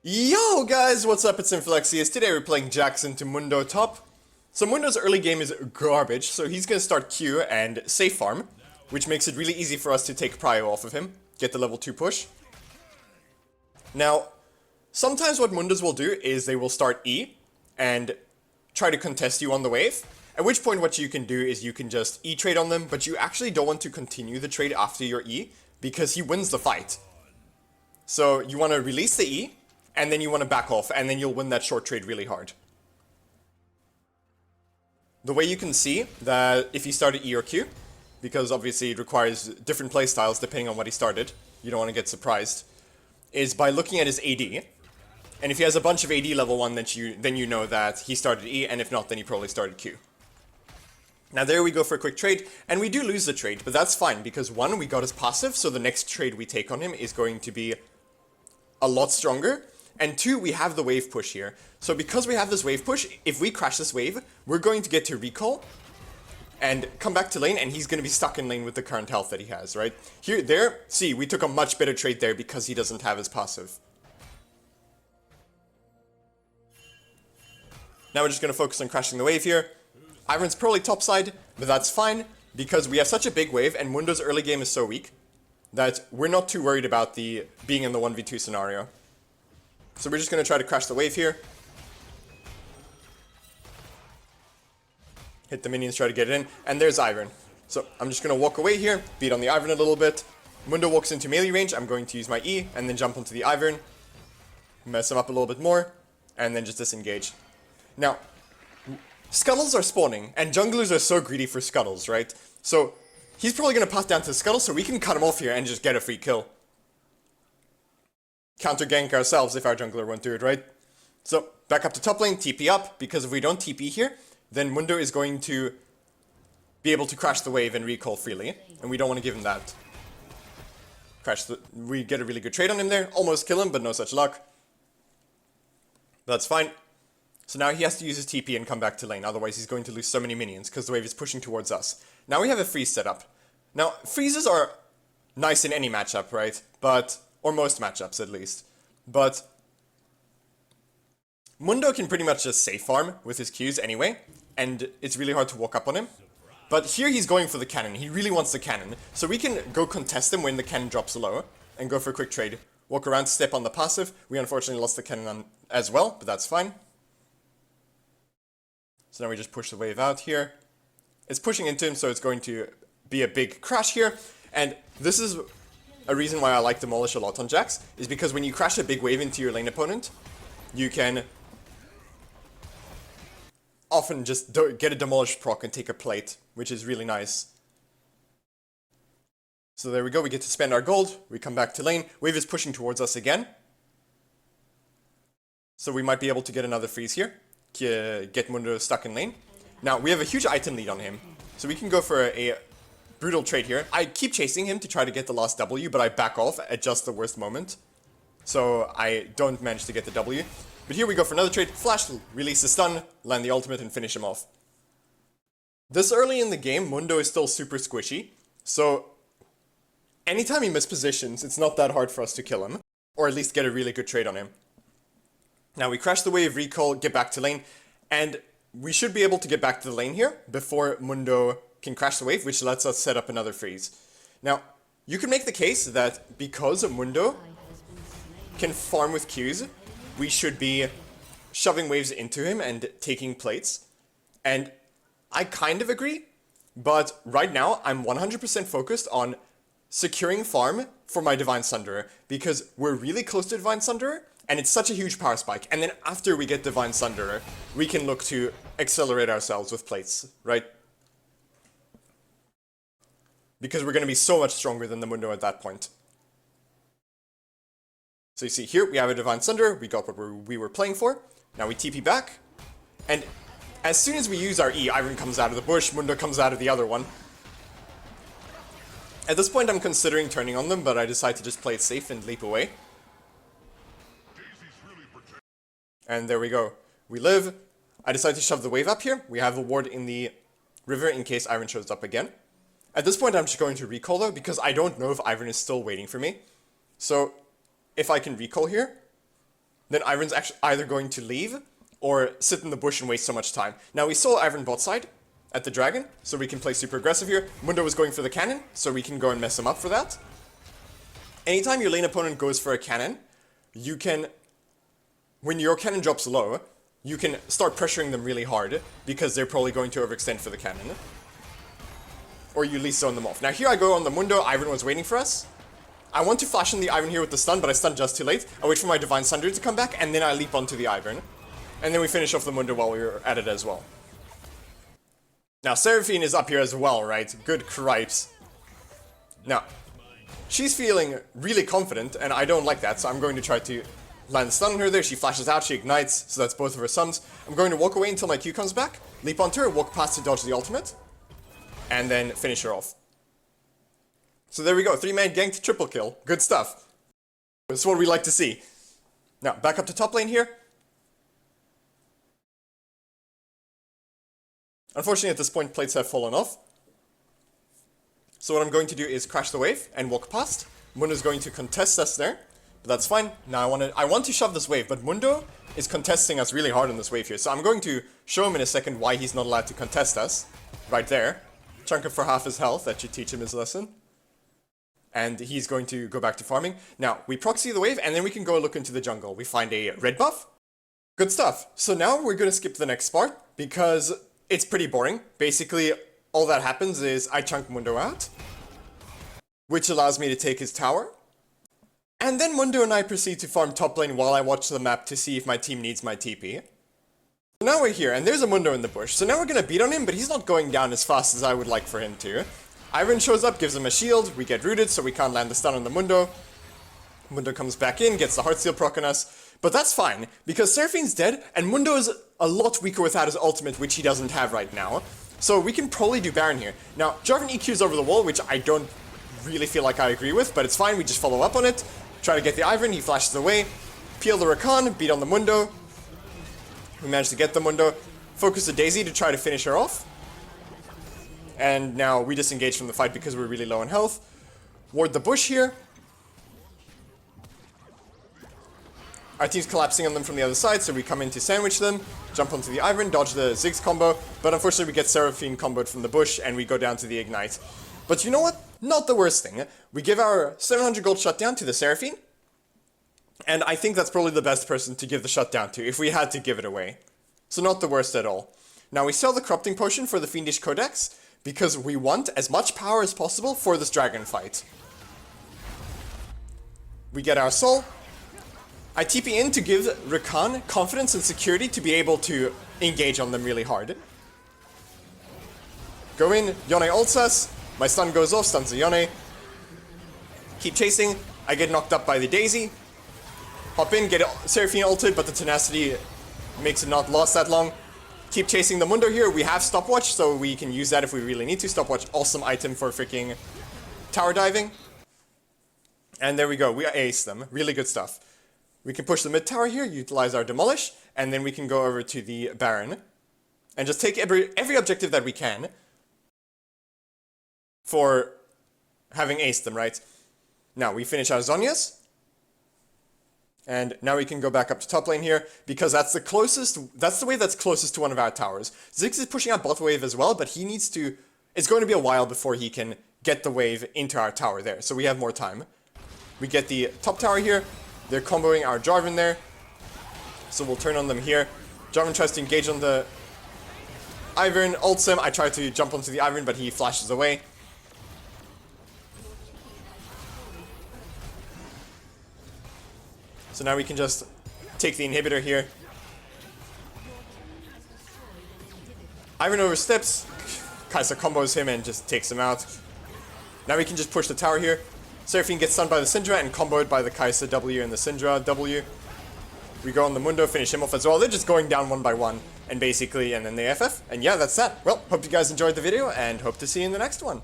Yo guys, what's up? It's Inflexxius. Today we're playing Jackson to Mundo top. So Mundo's early game is garbage, so he's gonna start Q and safe farm, which makes it really easy for us to take prio off of him, get the level 2 push. Now, sometimes what Mundos will do is they will start E and try to contest you on the wave, at which point what you can do is you can just E trade on them, but you actually don't want to continue the trade after your E, because he wins the fight. So you want to release the E, and then you want to back off, and then you'll win that short trade really hard. The way you can see that if he started E or Q, because obviously it requires different playstyles depending on what he started, you don't want to get surprised, is by looking at his AD. And if he has a bunch of AD level 1, then you know that he started E, and if not, then he probably started Q. Now there we go for a quick trade, and we do lose the trade, but that's fine, because one, we got his passive, so the next trade we take on him is going to be a lot stronger. And two, we have the wave push here. So because we have this wave push, if we crash this wave, we're going to get to recall and come back to lane, and he's going to be stuck in lane with the current health that he has, right? See, we took a much better trade there because he doesn't have his passive. Now we're just going to focus on crashing the wave here. Iron's probably topside, but that's fine, because we have such a big wave, and Mundo's early game is so weak that we're not too worried about being in the 1v2 scenario. So we're just going to try to crash the wave here. Hit the minions, try to get it in, and there's Ivern. So I'm just going to walk away here, beat on the Ivern a little bit. Mundo walks into melee range, I'm going to use my E, and then jump onto the Ivern. Mess him up a little bit more, and then just disengage. Now, scuttles are spawning, and junglers are so greedy for scuttles, right? So he's probably going to pass down to the scuttle, so we can cut him off here and just get a free kill. Counter gank ourselves if our jungler won't do it, right? So, back up to top lane, TP up, because if we don't TP here, then Mundo is going to be able to crash the wave and recall freely, and we don't want to give him that. We get a really good trade on him there, almost kill him, but no such luck. That's fine. So now he has to use his TP and come back to lane, otherwise he's going to lose so many minions, because the wave is pushing towards us. Now we have a freeze set up. Now, freezes are nice in any matchup, right? Or most matchups, at least. But Mundo can pretty much just safe farm with his Qs anyway, and it's really hard to walk up on him. But here he's going for the cannon. He really wants the cannon. So we can go contest him when the cannon drops low, and go for a quick trade. Walk around, step on the passive. We unfortunately lost the cannon on as well, but that's fine. So now we just push the wave out here. It's pushing into him, so it's going to be a big crash here. And this is a reason why I like Demolish a lot on Jax, is because when you crash a big wave into your lane opponent, you can often just get a Demolish proc and take a plate, which is really nice. So there we go, we get to spend our gold, we come back to lane, wave is pushing towards us again. So we might be able to get another freeze here, get Mundo stuck in lane. Now, we have a huge item lead on him, so we can go for a brutal trade here. I keep chasing him to try to get the last W, but I back off at just the worst moment. So I don't manage to get the W. But here we go for another trade. Flash, release the stun, land the ultimate, and finish him off. This early in the game, Mundo is still super squishy. So anytime he mispositions, it's not that hard for us to kill him. Or at least get a really good trade on him. Now we crash the wave, recall, get back to lane. And we should be able to get back to the lane here before Mundo can crash the wave, which lets us set up another freeze. Now, you can make the case that because Mundo can farm with Qs, we should be shoving waves into him and taking plates. And I kind of agree, but right now I'm 100% focused on securing farm for my Divine Sunderer, because we're really close to Divine Sunderer, and it's such a huge power spike. And then after we get Divine Sunderer, we can look to accelerate ourselves with plates, right? Because we're going to be so much stronger than the Mundo at that point. So you see here, we have a Divine Sunderer, we got what we were playing for. Now we TP back, and as soon as we use our E, Ivern comes out of the bush, Mundo comes out of the other one. At this point I'm considering turning on them, but I decide to just play it safe and leap away. And there we go. We live. I decide to shove the wave up here. We have a ward in the river in case Ivern shows up again. At this point I'm just going to recall though, because I don't know if Ivern is still waiting for me. So if I can recall here, then Iron's actually either going to leave or sit in the bush and waste so much time. Now we saw Iron bot side at the dragon, so we can play super aggressive here. Mundo was going for the cannon, so we can go and mess him up for that. Anytime your lane opponent goes for a cannon, you can, when your cannon drops low, you can start pressuring them really hard, because they're probably going to overextend for the cannon. Or you at least zone them off. Now here I go on the Mundo, Iron was waiting for us. I want to flash in the Iron here with the stun, but I stunned just too late. I wait for my Divine Sunder to come back, and then I leap onto the Iron. And then we finish off the Mundo while we were at it as well. Now Seraphine is up here as well, right? Good cripes. Now, she's feeling really confident, and I don't like that, so I'm going to try to land the stun on her there. She flashes out, she ignites, so that's both of her summons. I'm going to walk away until my Q comes back, leap onto her, walk past to dodge the ultimate, and then finish her off. So there we go, 3-man gank to triple kill. Good stuff. That's what we like to see. Now, back up to top lane here. Unfortunately, at this point, plates have fallen off. So what I'm going to do is crash the wave and walk past. Mundo's going to contest us there. But that's fine. Now I want to shove this wave, but Mundo is contesting us really hard on this wave here. So I'm going to show him in a second why he's not allowed to contest us. Right there. Chunk him for half his health. That should teach him his lesson. And he's going to go back to farming. Now, we proxy the wave, and then we can go look into the jungle. We find a red buff. Good stuff. So now we're going to skip the next part, because it's pretty boring. Basically, all that happens is I chunk Mundo out, which allows me to take his tower. And then Mundo and I proceed to farm top lane while I watch the map to see if my team needs my TP. So now we're here, and there's a Mundo in the bush. So now we're gonna beat on him, but he's not going down as fast as I would like for him to. Iron shows up, gives him a shield, we get rooted, so we can't land the stun on the Mundo. Mundo comes back in, gets the Heartsteel proc on us. But that's fine, because Seraphine's dead, and Mundo is a lot weaker without his ultimate, which he doesn't have right now. So we can probably do Baron here. Now, Jarvan EQs over the wall, which I don't really feel like I agree with, but it's fine, we just follow up on it. Try to get the Iron, he flashes away. Peel the Rakan, beat on the Mundo. We managed to get the Mundo. Focus the Daisy to try to finish her off. And now we disengage from the fight because we're really low on health. Ward the bush here. Our team's collapsing on them from the other side, so we come in to sandwich them, jump onto the Iron, dodge the Ziggs combo, but unfortunately we get Seraphine comboed from the bush, and we go down to the Ignite. But you know what? Not the worst thing. We give our 700 gold shutdown to the Seraphine, and I think that's probably the best person to give the shutdown to, if we had to give it away. So not the worst at all. Now we sell the Corrupting Potion for the Fiendish Codex, because we want as much power as possible for this dragon fight. We get our soul. I TP in to give Rakan confidence and security to be able to engage on them really hard. Go in, Yone ults us, my stun goes off, stuns the Yone. Keep chasing, I get knocked up by the Daisy. Hop in, get Seraphine ulted, but the tenacity makes it not last that long. Keep chasing the Mundo here, we have Stopwatch, so we can use that if we really need to. Stopwatch, awesome item for freaking tower diving. And there we go, we aced them, really good stuff. We can push the mid tower here, utilize our Demolish, and then we can go over to the Baron. And just take every objective that we can for having aced them, right? Now, we finish our Zhonya's. And now we can go back up to top lane here, because that's the way that's closest to one of our towers. Ziggs is pushing out bot wave as well, but he needs to, it's going to be a while before he can get the wave into our tower there, so we have more time. We get the top tower here, they're comboing our Jarvan there, so we'll turn on them here. Jarvan tries to engage on the Ivern, ults him, I try to jump onto the Ivern, but he flashes away. So now we can just take the inhibitor here. Ivern oversteps, Kai'Sa combos him and just takes him out. Now we can just push the tower here. Seraphine gets stunned by the Syndra and comboed by the Kai'Sa W and the Syndra W. We go on the Mundo, finish him off as well. They're just going down one by one, and then they FF. And yeah, that's that. Well, hope you guys enjoyed the video, and hope to see you in the next one.